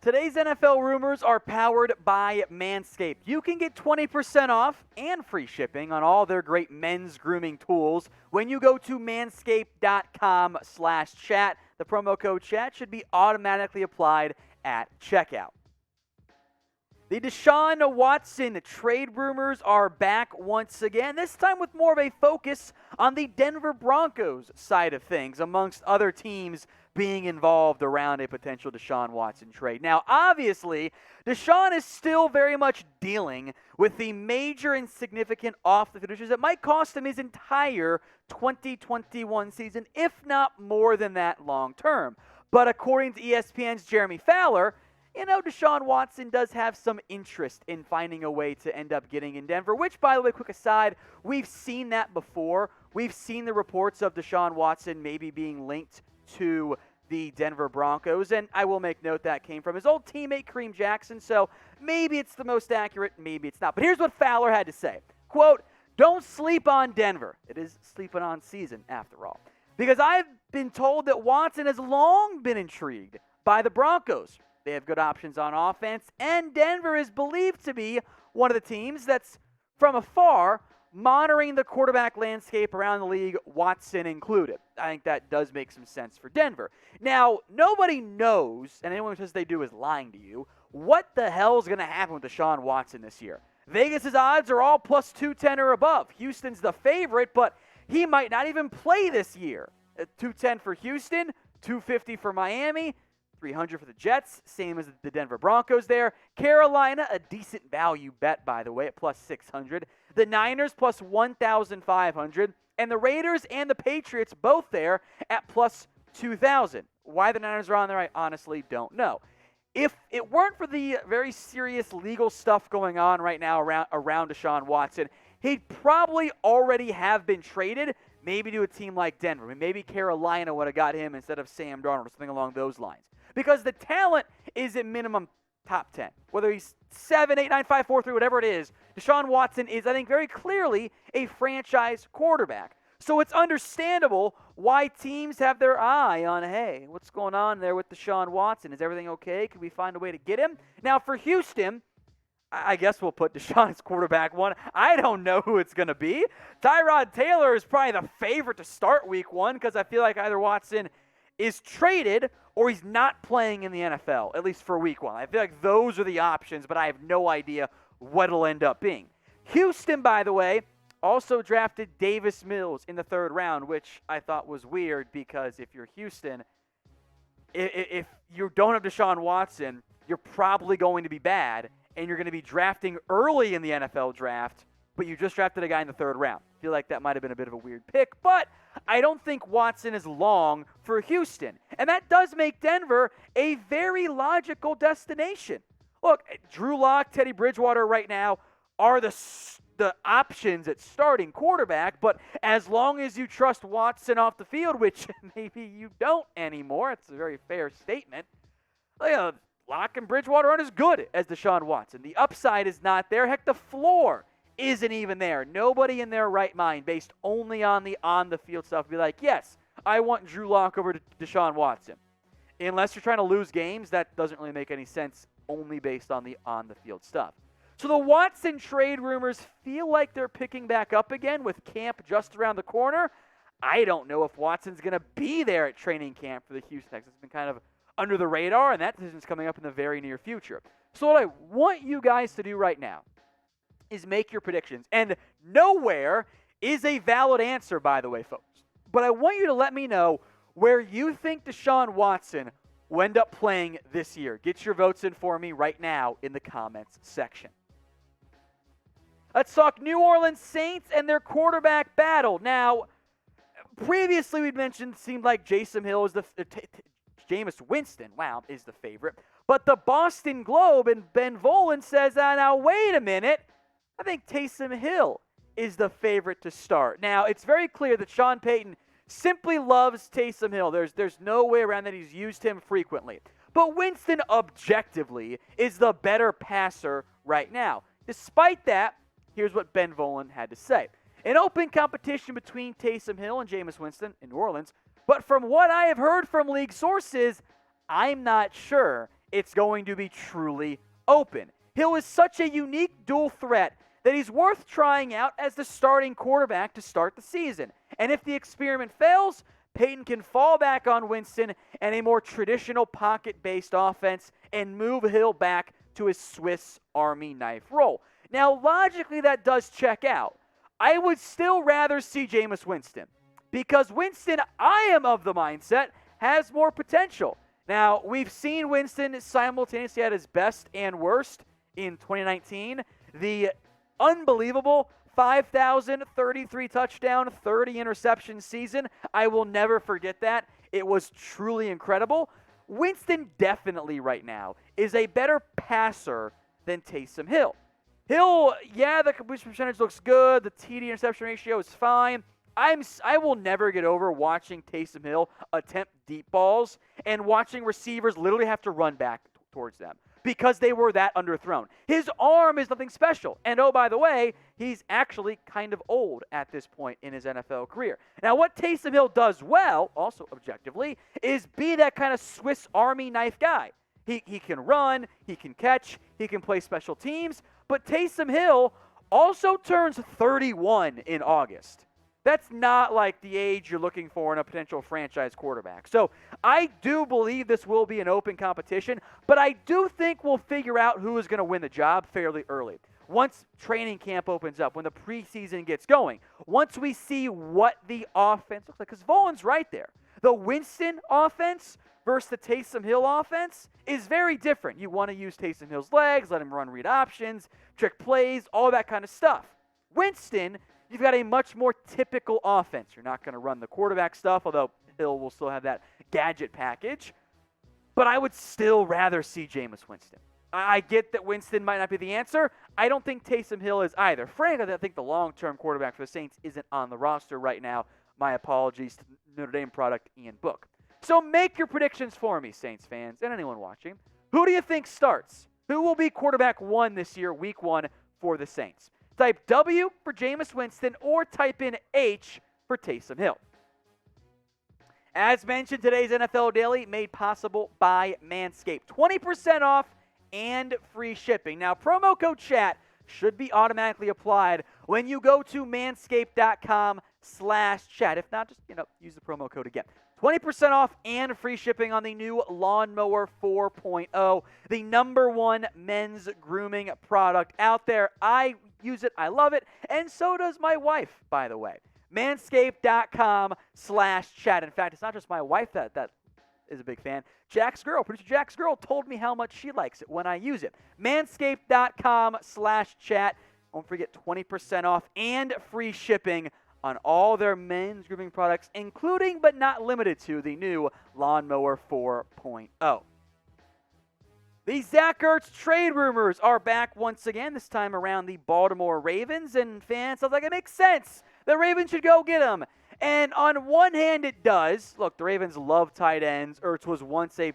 Today's NFL rumors are powered by Manscaped. You can get 20% off and free shipping on all their great men's grooming tools when you go to manscaped.com/chat. The promo code chat should be automatically applied at checkout. The Deshaun Watson trade rumors are back once again, this time with more of a focus on the Denver Broncos side of things, amongst other teams being involved around a potential Deshaun Watson trade. Now, obviously, Deshaun is still very much dealing with the major and significant off-the-field issues that might cost him his entire 2021 season, if not more than that long term. But according to ESPN's Jeremy Fowler, Deshaun Watson does have some interest in finding a way to end up getting in Denver, which, by the way, quick aside, we've seen that before. We've seen the reports of Deshaun Watson maybe being linked to the Denver Broncos, and I will make note that came from his old teammate Kareem Jackson, so maybe it's the most accurate, maybe it's not. But here's what Fowler had to say. Quote, "Don't sleep on Denver." It is sleeping on season, after all. "Because I've been told that Watson has long been intrigued by the Broncos. They have good options on offense, and Denver is believed to be one of the teams that's, from afar, monitoring the quarterback landscape around the league, Watson included." I think that does make some sense for Denver. Now, nobody knows, and anyone who says they do is lying to you, what the hell is going to happen with Deshaun Watson this year. Vegas's odds are all plus 210 or above. Houston's the favorite, but he might not even play this year. 210 for Houston, 250 for Miami, 300 for the Jets, same as the Denver Broncos there. Carolina, a decent value bet, by the way, at plus 600. The Niners, plus 1,500. And the Raiders and the Patriots, both there, at plus 2,000. Why the Niners are on there, I honestly don't know. If it weren't for the very serious legal stuff going on right now around Deshaun Watson, he'd probably already have been traded, maybe to a team like Denver. Maybe Carolina would have got him instead of Sam Darnold or something along those lines. Because the talent is at minimum top 10. Whether he's 7, 8, 9, 5, 4, 3, whatever it is, Deshaun Watson is, I think, very clearly a franchise quarterback. So it's understandable why teams have their eye on, hey, what's going on there with Deshaun Watson? Is everything okay? Can we find a way to get him? Now, for Houston, I guess we'll put Deshaun as quarterback one. I don't know who it's going to be. Tyrod Taylor is probably the favorite to start week one because I feel like either Watson is traded or he's not playing in the NFL, at least for week one. I feel like those are the options, but I have no idea what it'll end up being. Houston, by the way, also drafted Davis Mills in the 3rd round, which I thought was weird because if you're Houston, if you don't have Deshaun Watson, you're probably going to be bad, and you're going to be drafting early in the NFL draft, but you just drafted a guy in the 3rd round. I feel like that might have been a bit of a weird pick, but I don't think Watson is long for Houston. And that does make Denver a very logical destination. Look, Drew Lock, Teddy Bridgewater right now are the options at starting quarterback, but as long as you trust Watson off the field, which maybe you don't anymore, it's a very fair statement, Lock and Bridgewater aren't as good as Deshaun Watson. The upside is not there. Heck, the floor isn't even there. Nobody in their right mind, based only on the on-the-field stuff, be like, yes, I want Drew Lock over to Deshaun Watson. Unless you're trying to lose games, that doesn't really make any sense, only based on the on-the-field stuff. So the Watson trade rumors feel like they're picking back up again with camp just around the corner. I don't know if Watson's going to be there at training camp for the Houston Texans. It's been kind of under the radar, and that decision's coming up in the very near future. So what I want you guys to do right now is make your predictions. And nowhere is a valid answer, by the way, folks. But I want you to let me know where you think Deshaun Watson will end up playing this year. Get your votes in for me right now in the comments section. Let's talk New Orleans Saints and their quarterback battle. Now, previously we'd mentioned it seemed like Jameis Winston, is the favorite. But the Boston Globe and Ben Volen says, now wait a minute. I think Taysom Hill is the favorite to start. Now, it's very clear that Sean Payton simply loves Taysom Hill. There's no way around that. He's used him frequently. But Winston, objectively, is the better passer right now. Despite that, here's what Ben Volen had to say. An open competition between Taysom Hill and Jameis Winston in New Orleans, but from what I have heard from league sources, I'm not sure it's going to be truly open. Hill is such a unique dual threat that he's worth trying out as the starting quarterback to start the season. And if the experiment fails, Peyton can fall back on Winston and a more traditional pocket-based offense and move Hill back to his Swiss Army knife role. Now, logically, that does check out. I would still rather see Jameis Winston because Winston, I am of the mindset, has more potential. Now, we've seen Winston simultaneously at his best and worst in 2019. The unbelievable 5,033 touchdown, 30 interception season. I will never forget that. It was truly incredible. Winston definitely right now is a better passer than Taysom Hill. Hill, yeah, the completion percentage looks good. The TD interception ratio is fine. I will never get over watching Taysom Hill attempt deep balls and watching receivers literally have to run back towards them because they were that underthrown. His arm is nothing special. And oh, by the way, he's actually kind of old at this point in his NFL career. Now, what Taysom Hill does well, also objectively, is be that kind of Swiss Army knife guy. He can run, he can catch, he can play special teams, but Taysom Hill also turns 31 in August. That's not like the age you're looking for in a potential franchise quarterback. So I do believe this will be an open competition, but I do think we'll figure out who is going to win the job fairly early. Once training camp opens up, when the preseason gets going, once we see what the offense looks like, because Volan's right there. The Winston offense versus the Taysom Hill offense is very different. You want to use Taysom Hill's legs, let him run read options, trick plays, all that kind of stuff. Winston, you've got a much more typical offense. You're not going to run the quarterback stuff, although Hill will still have that gadget package. But I would still rather see Jameis Winston. I get that Winston might not be the answer. I don't think Taysom Hill is either. Frankly, I think the long-term quarterback for the Saints isn't on the roster right now. My apologies to Notre Dame product Ian Book. So make your predictions for me, Saints fans, and anyone watching. Who do you think starts? Who will be quarterback one this year, week one, for the Saints? Type W for Jameis Winston or type in H for Taysom Hill. As mentioned, today's NFL Daily made possible by Manscaped. 20% off and free shipping. Now, promo code CHAT should be automatically applied when you go to manscaped.com/chat. If not, just use the promo code again. 20% off and free shipping on the new Lawnmower 4.0, the #1 men's grooming product out there. I use it. I love it. And so does my wife, by the way. Manscaped.com/chat. In fact, it's not just my wife that is a big fan. Producer Jack's girl told me how much she likes it when I use it. Manscaped.com/chat. Don't forget 20% off and free shipping on all their men's grooming products, including but not limited to the new Lawnmower 4.0. The Zach Ertz trade rumors are back once again, this time around the Baltimore Ravens, and fans felt like it makes sense. The Ravens should go get him. And on one hand, it does. Look, the Ravens love tight ends. Ertz was once a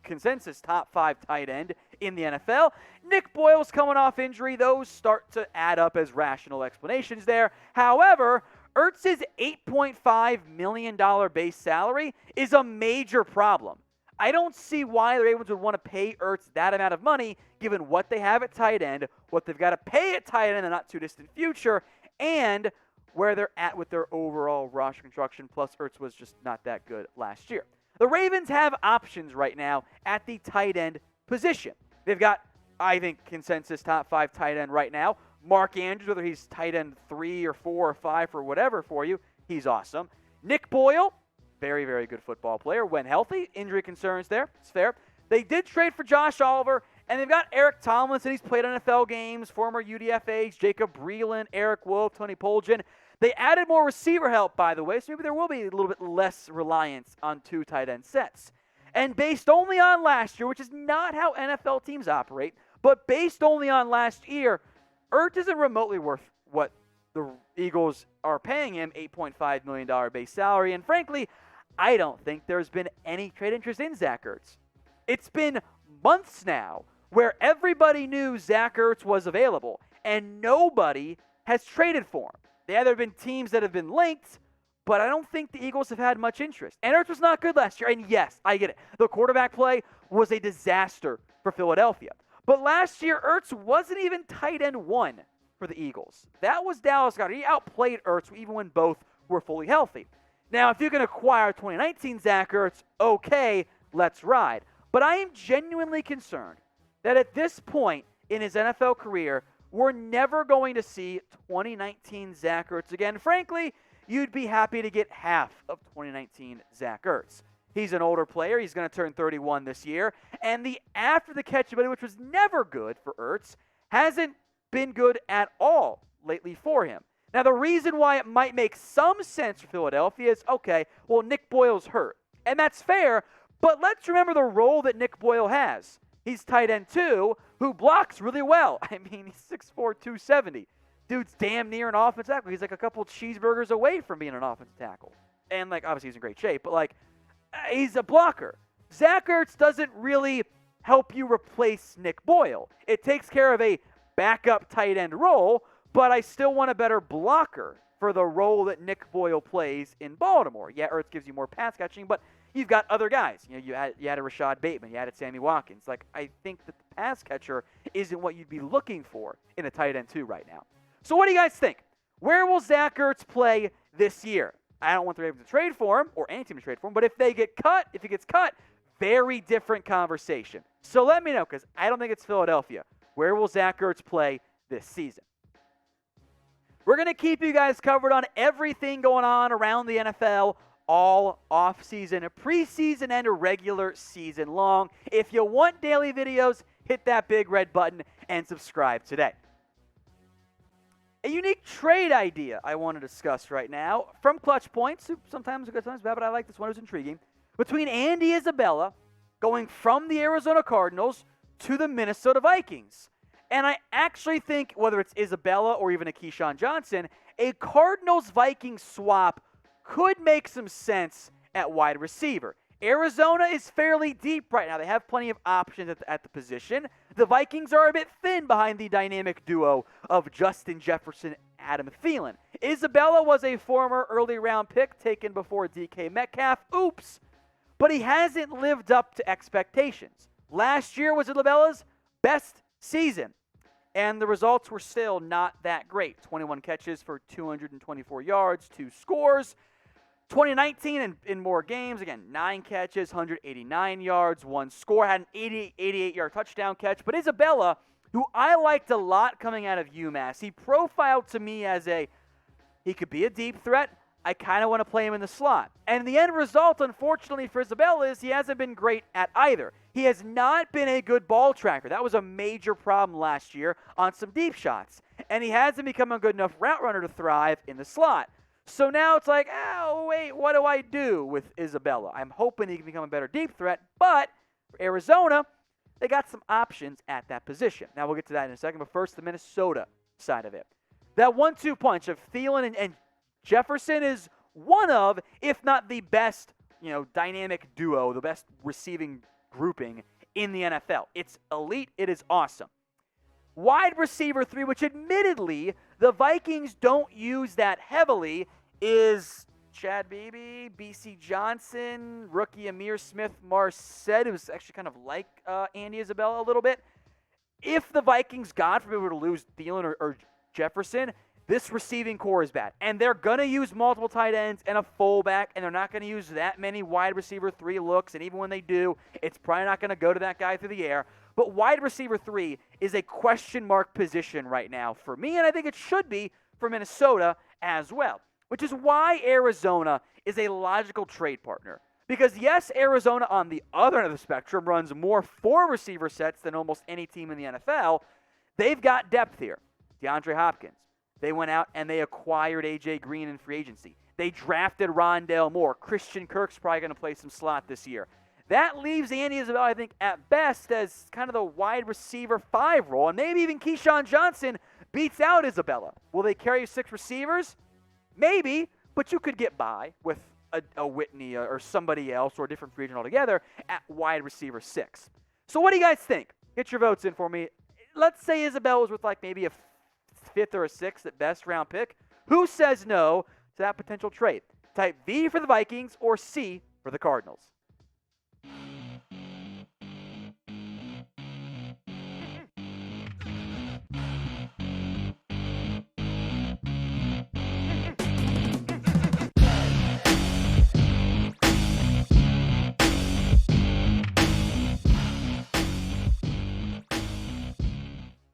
consensus top 5 tight end in the NFL. Nick Boyle's coming off injury. Those start to add up as rational explanations there. However, Ertz's $8.5 million base salary is a major problem. I don't see why the Ravens would want to pay Ertz that amount of money, given what they have at tight end, what they've got to pay at tight end in the not-too-distant future, and where they're at with their overall roster construction, plus Ertz was just not that good last year. The Ravens have options right now at the tight end position. They've got, I think, consensus top 5 tight end right now. Mark Andrews, whether he's tight end 3 or 4 or 5 or whatever for you, he's awesome. Nick Boyle, very, very good football player when healthy. Injury concerns there, it's fair. They did trade for Josh Oliver, and they've got Eric Tomlinson. He's played NFL games, former UDFAs, Jacob Breeland, Eric Wolf, Tony Poljan. They added more receiver help, by the way, so maybe there will be a little bit less reliance on 2 tight end sets. And based only on last year, which is not how NFL teams operate, but based only on last year, Ertz isn't remotely worth what the Eagles are paying him, $8.5 million base salary. And frankly, I don't think there's been any trade interest in Zach Ertz. It's been months now where everybody knew Zach Ertz was available, and nobody has traded for him. There have been teams that have been linked, but I don't think the Eagles have had much interest. And Ertz was not good last year. And yes, I get it. The quarterback play was a disaster for Philadelphia. But last year, Ertz wasn't even tight end 1 for the Eagles. That was Dallas Goedert. He outplayed Ertz even when both were fully healthy. Now, if you can acquire 2019 Zach Ertz, okay, let's ride. But I am genuinely concerned that at this point in his NFL career, we're never going to see 2019 Zach Ertz again. Frankly, you'd be happy to get half of 2019 Zach Ertz. He's an older player. He's going to turn 31 this year. And the after-the-catch ability, which was never good for Ertz, hasn't been good at all lately for him. Now, the reason why it might make some sense for Philadelphia is, okay, well, Nick Boyle's hurt. And that's fair, but let's remember the role that Nick Boyle has. He's tight end 2 who blocks really well. I mean, he's 6'4", 270. Dude's damn near an offensive tackle. He's like a couple cheeseburgers away from being an offensive tackle. And, like, obviously he's in great shape, but, he's a blocker. Zach Ertz doesn't really help you replace Nick Boyle. It takes care of a backup tight end role, but I still want a better blocker for the role that Nick Boyle plays in Baltimore. Yeah, Ertz gives you more pass catching, but you've got other guys. You had a Rashad Bateman. You had a Sammy Watkins. I think that the pass catcher isn't what you'd be looking for in a tight end 2 right now. So what do you guys think? Where will Zach Ertz play this year? I don't want the Ravens to trade for him, or any team to trade for him, but if he gets cut, very different conversation. So let me know, because I don't think it's Philadelphia. Where will Zach Ertz play this season? We're going to keep you guys covered on everything going on around the NFL all off-season, preseason, and a regular season long. If you want daily videos, hit that big red button and subscribe today. A unique trade idea I want to discuss right now from Clutch Points, sometimes good, sometimes bad, but I like this one. It was intriguing. Between Andy Isabella going from the Arizona Cardinals to the Minnesota Vikings. And I actually think, whether it's Isabella or even a Keyshawn Johnson, a Cardinals-Vikings swap could make some sense at wide receiver. Arizona is fairly deep right now. They have plenty of options at the position. The Vikings are a bit thin behind the dynamic duo of Justin Jefferson, Adam Thielen. Isabella was a former early-round pick taken before DK Metcalf. Oops. But he hasn't lived up to expectations. Last year was Isabella's best season, and the results were still not that great. 21 catches for 224 yards, 2 scores. 2019 in more games, again, 9 catches, 189 yards, 1 score, had an 88-yard touchdown catch. But Isabella, who I liked a lot coming out of UMass, he profiled to me as he could be a deep threat. I kind of want to play him in the slot. And the end result, unfortunately for Isabella, is he hasn't been great at either. He has not been a good ball tracker. That was a major problem last year on some deep shots. And he hasn't become a good enough route runner to thrive in the slot. So now it's like, oh, wait, what do I do with Isabella? I'm hoping he can become a better deep threat, but for Arizona, they got some options at that position. Now, we'll get to that in a second, but first, the Minnesota side of it. That 1-2 punch of Thielen and Jefferson is one of, if not the best, dynamic duo, the best receiving grouping in the NFL. It's elite. It is awesome. Wide receiver 3, which admittedly the Vikings don't use that heavily, is Chad Beebe, B.C. Johnson, rookie Amir Smith-Marset, who's actually kind of like Andy Isabella a little bit. If the Vikings, God forbid, were to lose Thielen or Jefferson, this receiving core is bad. And they're going to use multiple tight ends and a fullback, and they're not going to use that many wide receiver 3 looks. And even when they do, it's probably not going to go to that guy through the air. But wide receiver 3 is a question mark position right now for me, and I think it should be for Minnesota as well, which is why Arizona is a logical trade partner. Because, yes, Arizona on the other end of the spectrum runs more 4 receiver sets than almost any team in the NFL. They've got depth here. DeAndre Hopkins. They went out and they acquired A.J. Green in free agency. They drafted Rondale Moore. Christian Kirk's probably going to play some slot this year. That leaves Andy Isabella, I think, at best as kind of the wide receiver 5 role. And maybe even Keyshawn Johnson beats out Isabella. Will they carry 6 receivers? Maybe, but you could get by with a Whitney or somebody else or a different free agent altogether at wide receiver 6. So what do you guys think? Get your votes in for me. Let's say Isabella was with maybe a 5th or a 6th at best round pick. Who says no to that potential trade? Type V for the Vikings or C for the Cardinals.